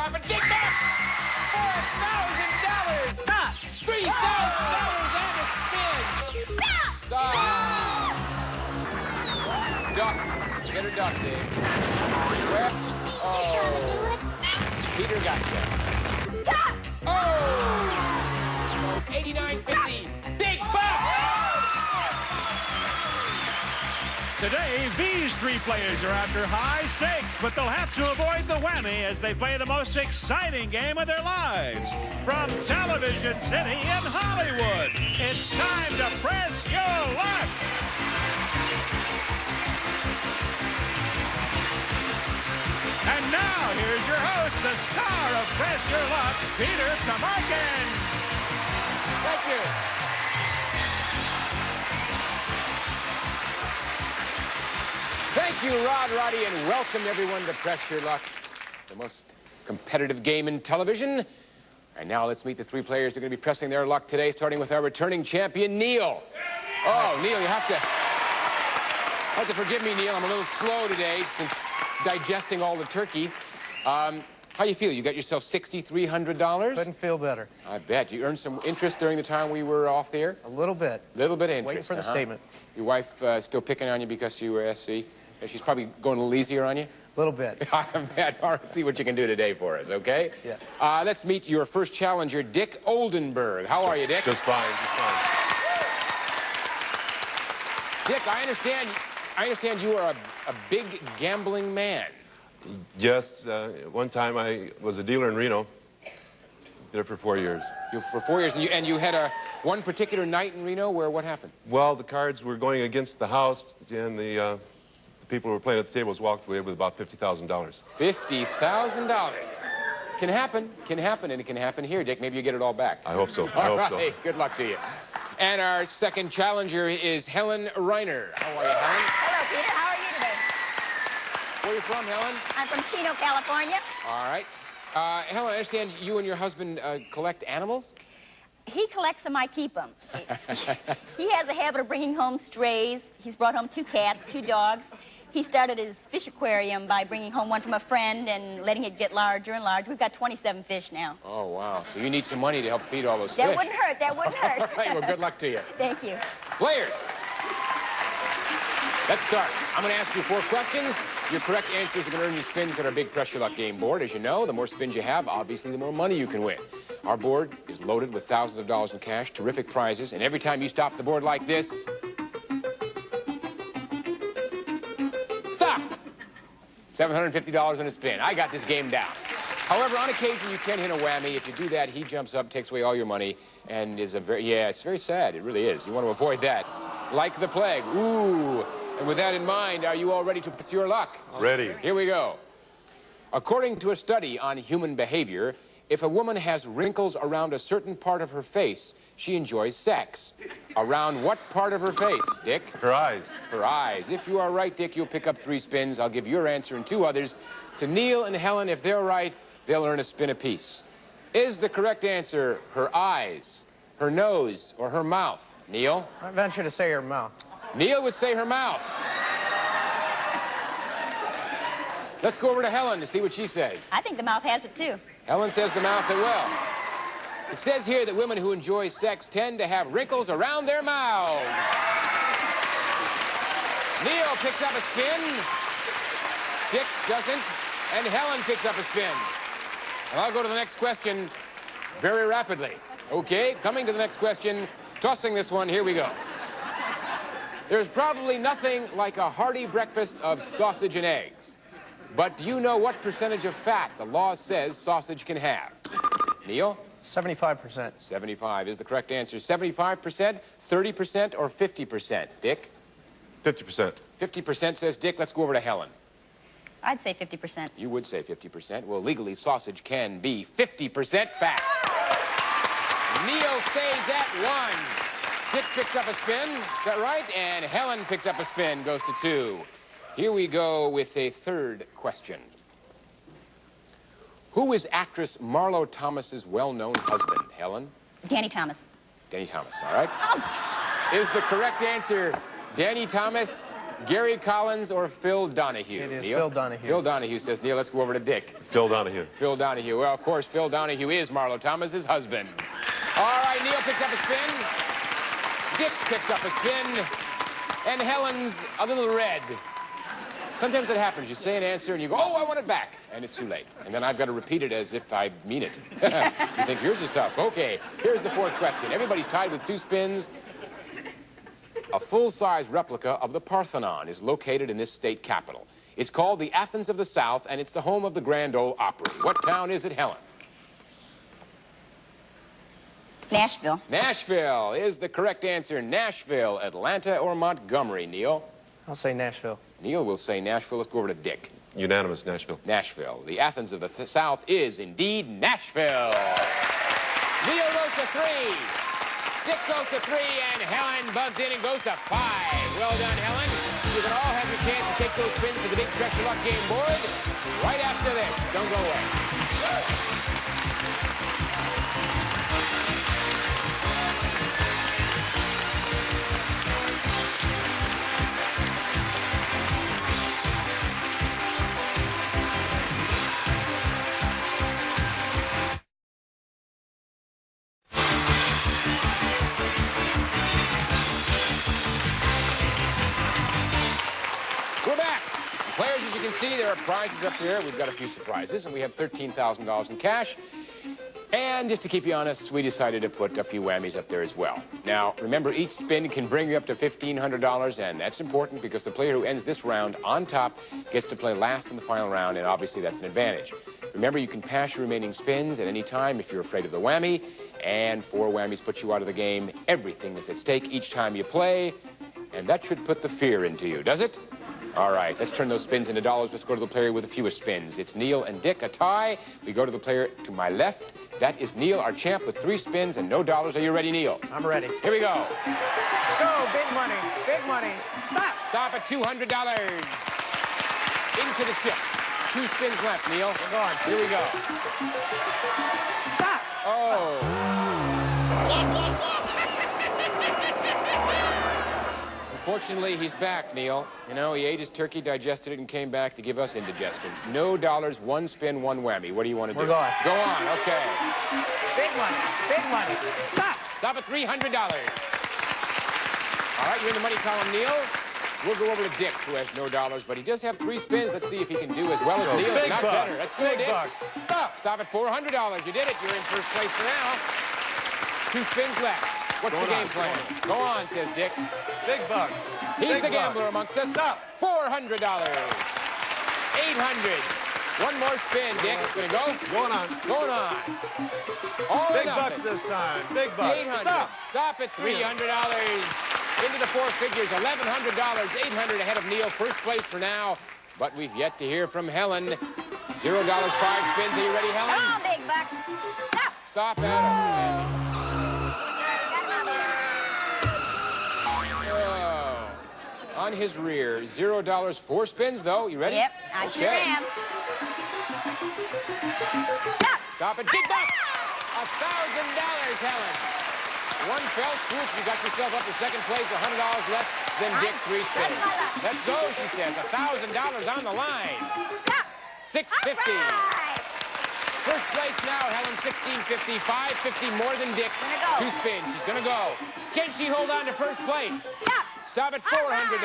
Stop and dig back! $4,000! Stop! $3,000 and a spin! Stop! Stop! Duck. Get her duck, Dave. Well, Peter got you. Stop! Oh! $89.50. Big buck! Today, these three players are after high stakes, but they'll have to avoid the whammy as they play the most exciting game of their lives. From Television City in Hollywood, it's time to press your luck. And now, here's your host, the star of Press Your Luck, Peter Tomarken. Thank you. Thank you, Rod, Roddy, and welcome everyone to Press Your Luck, the most competitive game in television. And now let's meet the three players who are going to be pressing their luck today, starting with our returning champion, Neal. Oh, Neal, you have to forgive me, Neal. I'm a little slow today since digesting all the turkey. How you feel? You got yourself $6,300? Couldn't feel better. I bet. You earned some interest during the time we were off the air? A little bit. A little bit of interest. Waiting for the statement. Your wife still picking on you because you were SC? She's probably going a little easier on you? A little bit. I bet. All right, see what you can do today for us, okay? Yeah. Let's meet your first challenger, Dick Oldenburg. How are you, Dick? Just fine, just fine. Dick, I understand you are a big gambling man. Yes, one time I was a dealer in Reno. Did it for 4 years. For 4 years, and you had one particular night in Reno where what happened? Well, the cards were going against the house, and the people who were playing at the tables walked away with about $50,000. $50,000. Can happen, and it can happen here, Dick. Maybe you get it all back. I hope so. All right, good luck to you. And our second challenger is Helen Reiner. How are you, Helen? Hello, Peter. How are you today? Where are you from, Helen? I'm from Chino, California. All right. Helen, I understand you and your husband collect animals? He collects them, I keep them. He has a habit of bringing home strays. He's brought home 2 cats, 2 dogs. He started his fish aquarium by bringing home one from a friend and letting it get larger and larger. We've got 27 fish now. Oh, wow. So you need some money to help feed all those That fish. wouldn't hurt. That wouldn't hurt. All right, well, good luck to you. Thank you. Players, let's start. I'm going to ask you 4 questions. Your correct answers are going to earn you spins on our big Press Your Luck game board. As you know, the more spins you have, obviously, the more money you can win. Our board is loaded with thousands of dollars in cash, terrific prizes, and every time you stop the board like this, stop! $750 in a spin. I got this game down. However, on occasion, you can hit a whammy. If you do that, he jumps up, takes away all your money, and is it's very sad. It really is. You want to avoid that. Like the plague. Ooh. And with that in mind, are you all ready to press your luck? Ready. Here we go. According to a study on human behavior, if a woman has wrinkles around a certain part of her face, she enjoys sex. Around what part of her face, Dick? Her eyes. Her eyes. If you are right, Dick, you'll pick up 3 spins. I'll give your answer and 2 others. To Neal and Helen, if they're right, they'll earn a spin apiece. Is the correct answer her eyes, her nose, or her mouth? Neal? I venture to say her mouth. Neal would say her mouth. Let's go over to Helen to see what she says. I think the mouth has it, too. Helen says the mouth as well. It says here that women who enjoy sex tend to have wrinkles around their mouths. Neal picks up a spin. Dick doesn't. And Helen picks up a spin. And I'll go to the next question very rapidly. Okay, coming to the next question. Tossing this one, here we go. There's probably nothing like a hearty breakfast of sausage and eggs. But do you know what percentage of fat the law says sausage can have? Neal? 75%. 75 is the correct answer. 75%, 30%, or 50%? Dick? 50%. 50% says Dick. Let's go over to Helen. I'd say 50%. You would say 50%. Well, legally, sausage can be 50% fat. Neal stays at 1. Dick picks up a spin. Is that right? And Helen picks up a spin. Goes to 2. Here we go with a third question. Who is actress Marlo Thomas's well-known husband? Helen? Danny Thomas. Danny Thomas, all right? Is the correct answer Danny Thomas? Gary Collins or Phil Donahue? It is Neal? Phil Donahue. Phil Donahue says, Neal, let's go over to Dick. Phil Donahue. Phil Donahue. Well, of course, Phil Donahue is Marlo Thomas's husband. All right, Neal picks up a spin. Dick picks up a spin. And Helen's a little red. Sometimes it happens. You say an answer and you go, oh, I want it back. And it's too late. And then I've got to repeat it as if I mean it. You think yours is tough. Okay, here's the fourth question. Everybody's tied with 2 spins. A full-size replica of the Parthenon is located in this state capital. It's called the Athens of the South, and it's the home of the Grand Ole Opry. What town is it, Helen? Nashville. Nashville is the correct answer. Nashville, Atlanta, or Montgomery, Neal? I'll say Nashville. Neal will say Nashville. Let's go over to Dick. Unanimous, Nashville. Nashville. The Athens of the South is indeed Nashville. Neal goes to 3. Dick goes to 3, and Helen buzzed in and goes to 5. Well done, Helen. You can all have your chance to take those spins to the big Treasure Luck game board right after this. Don't go away. We're back. Players, as you can see, there are prizes up there. We've got a few surprises, and we have $13,000 in cash. And just to keep you honest, we decided to put a few whammies up there as well. Now, remember, each spin can bring you up to $1,500, and that's important because the player who ends this round on top gets to play last in the final round, and obviously that's an advantage. Remember, you can pass your remaining spins at any time if you're afraid of the whammy, and 4 whammies put you out of the game. Everything is at stake each time you play, and that should put the fear into you, does it? All right, let's turn those spins into dollars. Let's go to the player with the fewest spins. It's Neal and Dick, a tie. We go to the player to my left. That is Neal, our champ, with 3 spins and no dollars. Are you ready, Neal? I'm ready. Here we go. Let's go. Big money. Big money. Stop. Stop at $200. Into the chips. 2 spins left, Neal. We're going. Here we go. Stop. Oh. Unfortunately, he's back, Neal. You know, he ate his turkey, digested it, and came back to give us indigestion. No dollars, 1 spin, 1 whammy. What do you want to do? We're going. Go on, okay. Big money. Big money. Stop. Stop at $300. All right, you're in the money column, Neal. We'll go over to Dick, who has no dollars, but he does have 3 spins. Let's see if he can do as well as Neal. Big Not bucks. better. Let's go, Big Dick. bucks. Stop. Stop at $400. You did it. You're in first place for now. 2 spins left. What's the game plan? Go on, says Dick. Big bucks. He's Big the gambler bucks. amongst us. Stop. $400. $800. One more spin, Dick. Gonna go? Going on. Going on. All Big or bucks nothing. this time. Big bucks. 800. Stop. Stop at $300. Into the 4 figures. $1,100. 800 ahead of Neal. First place for now. But we've yet to hear from Helen. $0, 5 spins. Are you ready, Helen? Come on, big bucks. Stop. Stop at it. On his rear, $0, 4 spins, though. You ready? Yep, I sure am. Stop. Stop it. Big bucks. $1,000, Helen. One fell swoop. You got yourself up to second place. $100 less than Dick. 3 spins. That's my luck. Let's go, she says. $1,000 on the line. Stop. $650. All right. First place now, Helen, $1,650. $550 more than Dick. Gonna go. 2 spins. She's gonna go. Can she hold on to first place? Stop. Stop at $400.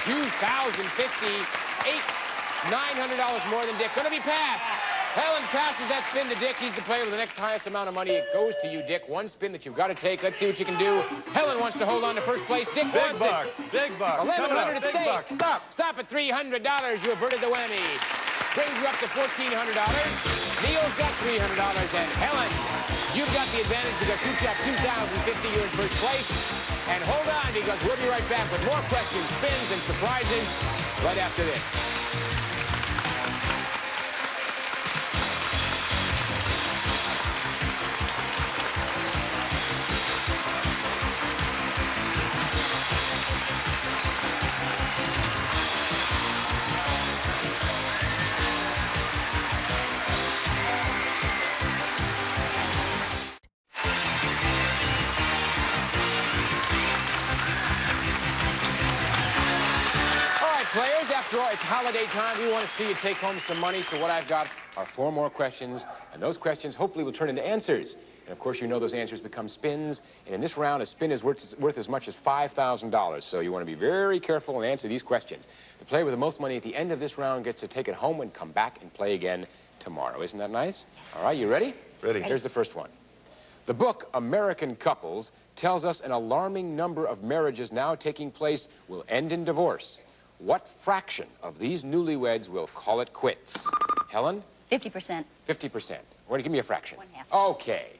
$2,050. $900 more than Dick. Gonna be passed. Helen passes that spin to Dick. He's the player with the next highest amount of money. It goes to you, Dick. 1 spin that you've got to take. Let's see what you can do. Helen wants to hold on to first place. Dick Big wants bucks. it. Big bucks. $1,100 at Big stake. bucks. Stop. Stop at $300. You averted the whammy. Brings you up to $1,400. Neal's got $300. And Helen, you've got the advantage because you've got $2,050. You're in first place. And hold on, because we'll be right back with more questions, spins, and surprises right after this. it's holiday time. We want to see you take home some money. So what I've got are 4 more questions. And those questions hopefully will turn into answers. And of course, you know those answers become spins. And in this round, a spin is worth as much as $5,000. So you want to be very careful and answer these questions. The player with the most money at the end of this round gets to take it home and come back and play again tomorrow. Isn't that nice? Yes. All right, you ready? Ready. Here's the first one. The book American Couples tells us an alarming number of marriages now taking place will end in divorce. What fraction of these newlyweds will call it quits? Helen? 50%. 50%. Give me a fraction. 1/2. Okay.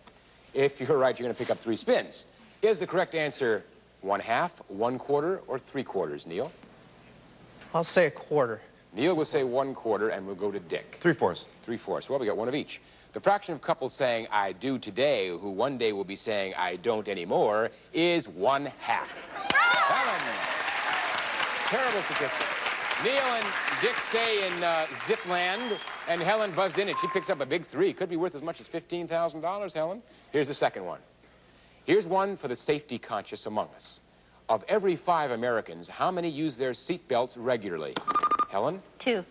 If you're right, you're going to pick up 3 spins. Is the correct answer 1/2, 1/4, or 3/4, Neal? I'll say a quarter. Neal will say 1/4, and we'll go to Dick. 3/4. 3/4. Well, we got one of each. The fraction of couples saying I do today, who one day will be saying I don't anymore, is 1/2. Helen. Terrible statistic. Neal and Dick stay in Zipland, and Helen buzzed in, and she picks up a big 3. Could be worth as much as $15,000, Helen. Here's the second one. Here's one for the safety conscious among us. Of every 5 Americans, how many use their seat belts regularly? Helen? 2.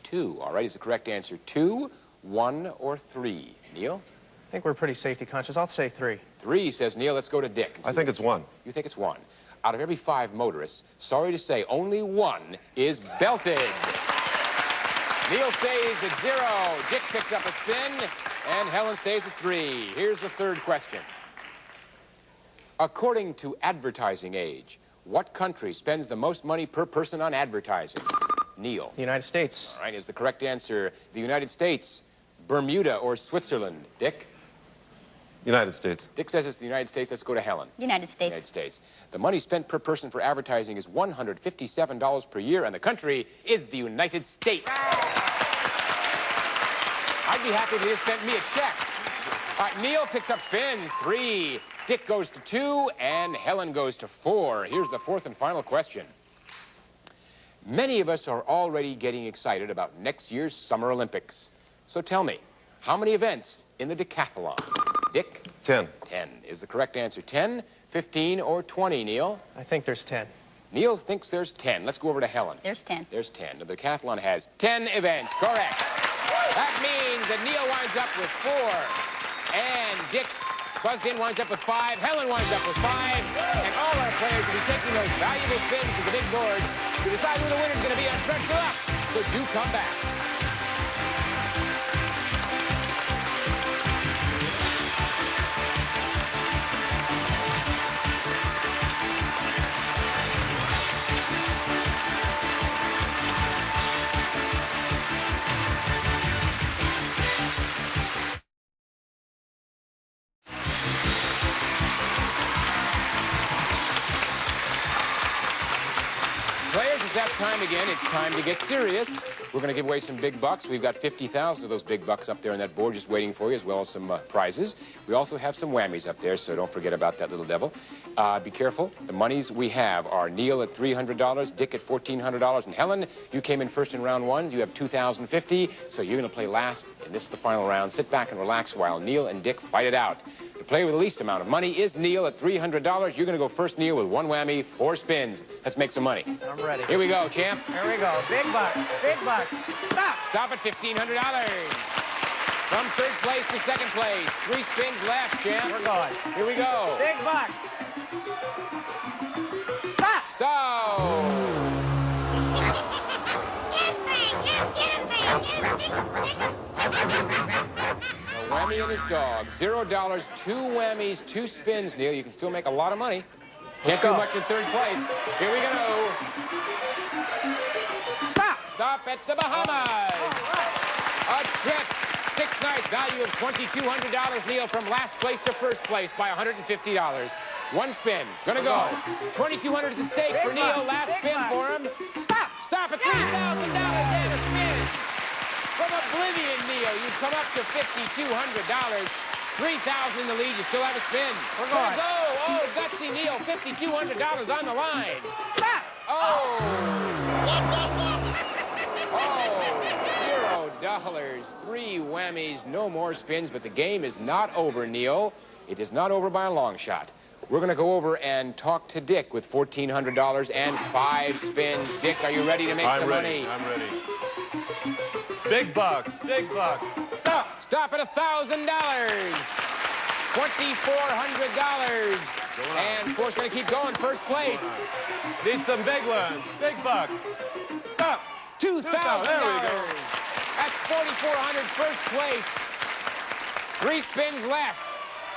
2. All right, is the correct answer 2, 1, or 3? Neal? I think we're pretty safety conscious. I'll say 3. 3, says Neal. Let's go to Dick. I think it's 1. You think it's 1. Out of every 5 motorists, sorry to say, only 1 is belted. Neal stays at 0. Dick picks up a spin, and Helen stays at 3. Here's the third question. According to Advertising Age, what country spends the most money per person on advertising? Neal. The United States. All right, is the correct answer the United States, Bermuda, or Switzerland? Dick? United States. Dick says it's the United States. Let's go to Helen. United States. United States. The money spent per person for advertising is $157 per year, and the country is the United States. I'd be happy if they just sent me a check. All right, Neal picks up spins, 3. Dick goes to 2, and Helen goes to 4. Here's the fourth and final question. Many of us are already getting excited about next year's Summer Olympics. So tell me, how many events in the decathlon? Dick? 10. 10 is the correct answer. 10, 15, or 20, Neal? I think there's 10. Neal thinks there's 10. Let's go over to Helen. There's 10. There's 10. The decathlon has 10 events. Correct. That means that Neal winds up with 4. And Dick buzzed in winds up with 5. Helen winds up with 5. And all our players will be taking those valuable spins to the big board to decide who the winner's going to be on Crunch the Luck. So do come back. Players, it's that time again. It's time to get serious. We're going to give away some big bucks. We've got 50,000 of those big bucks up there on that board just waiting for you, as well as some prizes. We also have some whammies up there, so don't forget about that little devil. Be careful. The monies we have are Neal at $300, Dick at $1,400, and Helen, you came in first in round 1. You have $2,050, so you're going to play last, and this is the final round. Sit back and relax while Neal and Dick fight it out. The player with the least amount of money is Neal at $300. You're going to go first, Neal, with 1 whammy, 4 spins. Let's make some money. I'm ready. Here we go, champ. Here we go. Big bucks. Big bucks. Stop. Stop at $1,500. From 3rd place to 2nd place. 3 spins left, champ. We're going. Here we go. Big bucks. Stop. Stop. A whammy and his dog. $0, 2 whammies, 2 spins, Neal. You can still make a lot of money. Can't do much in 3rd place. Here we go. Stop. Stop at the Bahamas. A trip. 6 nights, value of $2,200, Neal, from last place to 1st place by $150. 1 spin. Gonna go. $2,200 is at stake for Neal. Last spin for him. Stop. Stop at $3,000 and a spin. From oblivion, Neal, you come up to $5,200. $3,000 in the lead. You still have a spin. We're going. Go. Oh, gutsy Neal. $5,200 on the line. Stop. Oh. Oh, $0. 3 whammies. No more spins, but the game is not over, Neal. It is not over by a long shot. We're going to go over and talk to Dick with $1,400 and 5 spins. Dick, are you ready to make some money? I'm ready. Big bucks, big bucks. Stop! Stop at $1,000. $2,400. And, of course, going to keep going. First place. Need some big ones. Big bucks. Stop! $2,000. There we go. That's $4,400. First place. 3 spins left.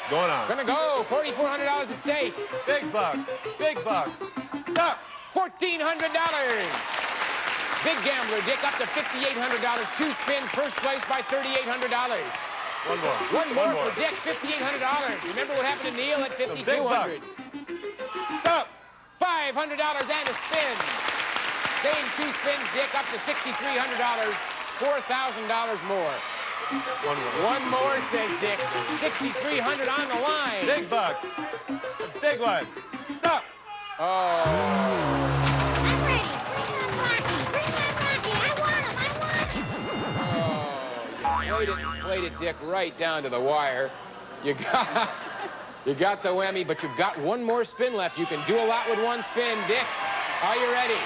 Going on. Gonna go. $4,400 at stake. Big bucks. Big bucks. Stop! $1,400. Big gambler, Dick, up to $5,800. 2 spins. First place by $3,800. One more. One more for Dick. $5,800. Remember what happened to Neal at $5,200. Stop! $500 and a spin. Same 2 spins, Dick, up to $6,300. $4,000 more. One more, says Dick. $6,300 on the line. Big bucks. A big one. Stop! Oh. I'm ready. Bring on Rocky. I want him. You played it, Dick, right down to the wire. You got the whammy, but you've got one more spin left. You can do a lot with one spin. Dick, are you ready?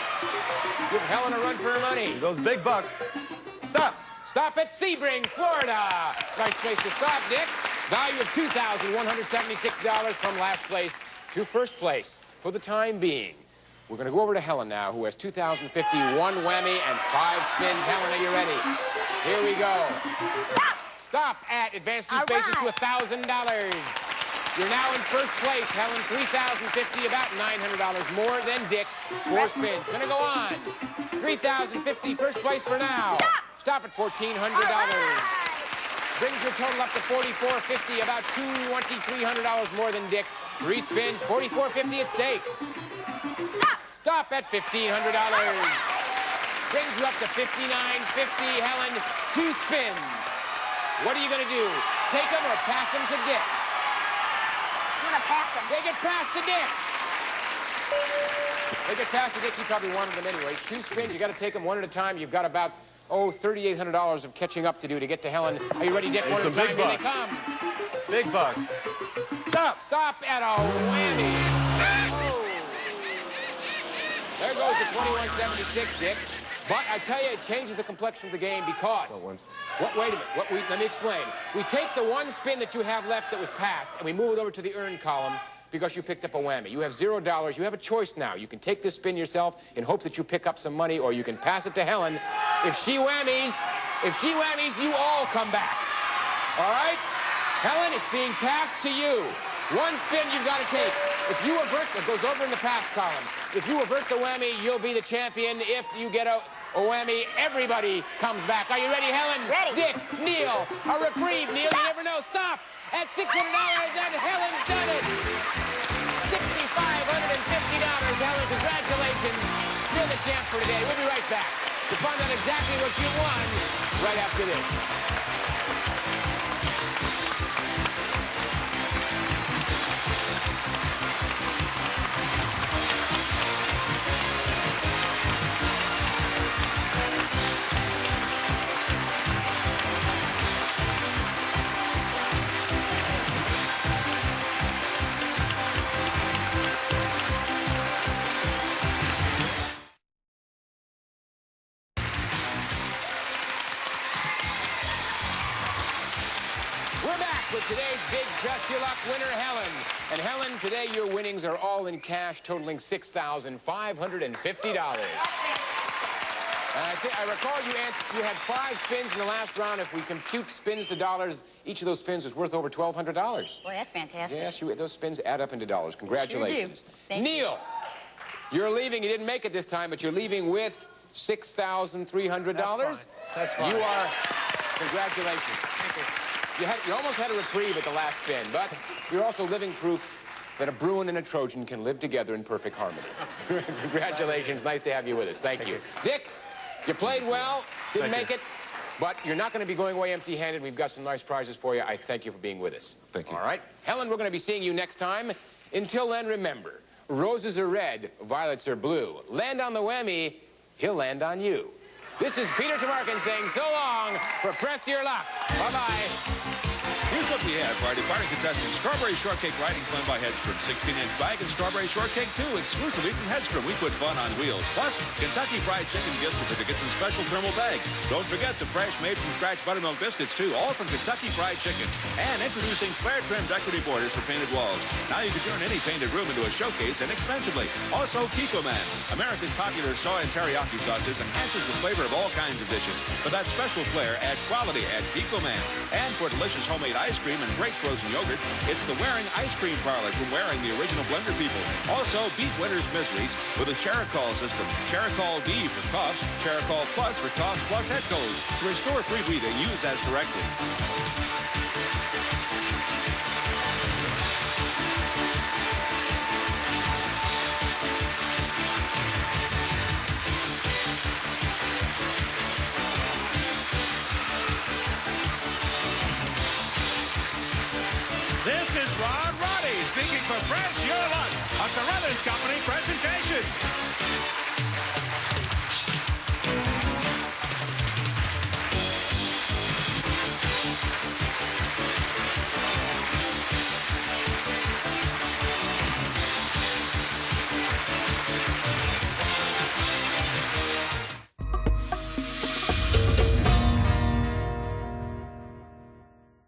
Give Helen a run for her money. Those big bucks. Stop! Stop at Sebring, Florida. Nice place to stop, Dick. Value of $2,176 from last place to first place for the time being. We're going to go over to Helen now, who has $2,051 whammy and 5 spins. Helen, are you ready? Here we go. Stop! Stop at advanced 2 spaces to $1,000. You're now in first place, Helen. $3,050, about $900 more than Dick. 4 spins. Going to go on. $3,050, first place for now. Stop at $1,400. Brings your total up to $4,450, about $2,300 more than Dick. 3 spins, $4,450 at stake. Stop at $1,500. Brings you up to $5,950. Helen, 2 spins. What are you going to do? Take them or pass them to Dick? I'm gonna pass him. They get passed to Dick. They get passed to Dick. He probably wanted them anyways. 2 spins. You got to take them one at a time. You've got about, $3,800 of catching up to do to get to Helen. Are you ready, Dick? One at a time. Here they come. Big bucks. Stop! Stop at a whammy. Oh. There goes the $2,176, Dick. But I tell you, it changes the complexion of the game because... wait a minute. Let me explain. We take the 1 spin that you have left that was passed, and we move it over to the earned column because you picked up a whammy. You have $0. You have a choice now. You can take this spin yourself in hopes that you pick up some money, or you can pass it to Helen. If she whammies, you all come back. All right? Helen, it's being passed to you. 1 spin you've got to take. If you avert, it goes over in the pass column. If you avert the whammy, you'll be the champion. If you get a whammy, everybody comes back. Are you ready, Helen? Ready. Dick, Neal, a reprieve. Neal, you never know. Stop at $600, and Helen's done it. $6,550. Helen, congratulations. You're the champ for today. We'll be right back to find out exactly what you won right after this. We're back with today's big Just Your Luck winner, Helen. And Helen, today your winnings are all in cash, totaling $6,550. I recall you had 5 spins in the last round. If we compute spins to dollars, each of those spins was worth over $1,200. Boy, that's fantastic. Yes, those spins add up into dollars. Congratulations. Sure do. Thank Neal, you're leaving. You didn't make it this time, but you're leaving with $6,300. That's fine. You are. Congratulations. Thank you. You almost had a reprieve at the last spin, but you're also living proof that a Bruin and a Trojan can live together in perfect harmony. Congratulations. Nice to have you with us. Thank you. Dick, you played well. Didn't make it. But you're not going to be going away empty-handed. We've got some nice prizes for you. I thank you for being with us. Thank you. All right. Helen, we're going to be seeing you next time. Until then, remember, roses are red, violets are blue. Land on the whammy, he'll land on you. This is Peter Tamarkin saying so long for Press Your Luck. Bye-bye. Here's what we have for our departing contestants. Strawberry Shortcake Riding Fun by Hedstrom. 16-inch bag and Strawberry Shortcake 2 exclusively from Hedstrom. We put fun on wheels. Plus, Kentucky Fried Chicken gift certificates and special thermal bag. Don't forget the fresh made-from-scratch buttermilk biscuits, too, all from Kentucky Fried Chicken. And introducing flare-trimmed decorative borders for painted walls. Now you can turn any painted room into a showcase inexpensively. Also, Kiko Man, America's popular soy and teriyaki sauces, enhances the flavor of all kinds of dishes. For that special flair, add quality at Kiko Man. And for delicious homemade ice cream and great frozen yogurt, it's the Waring Ice Cream Parlor from Waring, the original blender people. Also, beat winter's miseries with a Cheracol system. Cheracol D for coughs, Cheracol Plus for coughs plus head colds. To restore free breathing, use as directed. This is Ron Roddy speaking for Press Your Luck, a Carruthers Company presentation.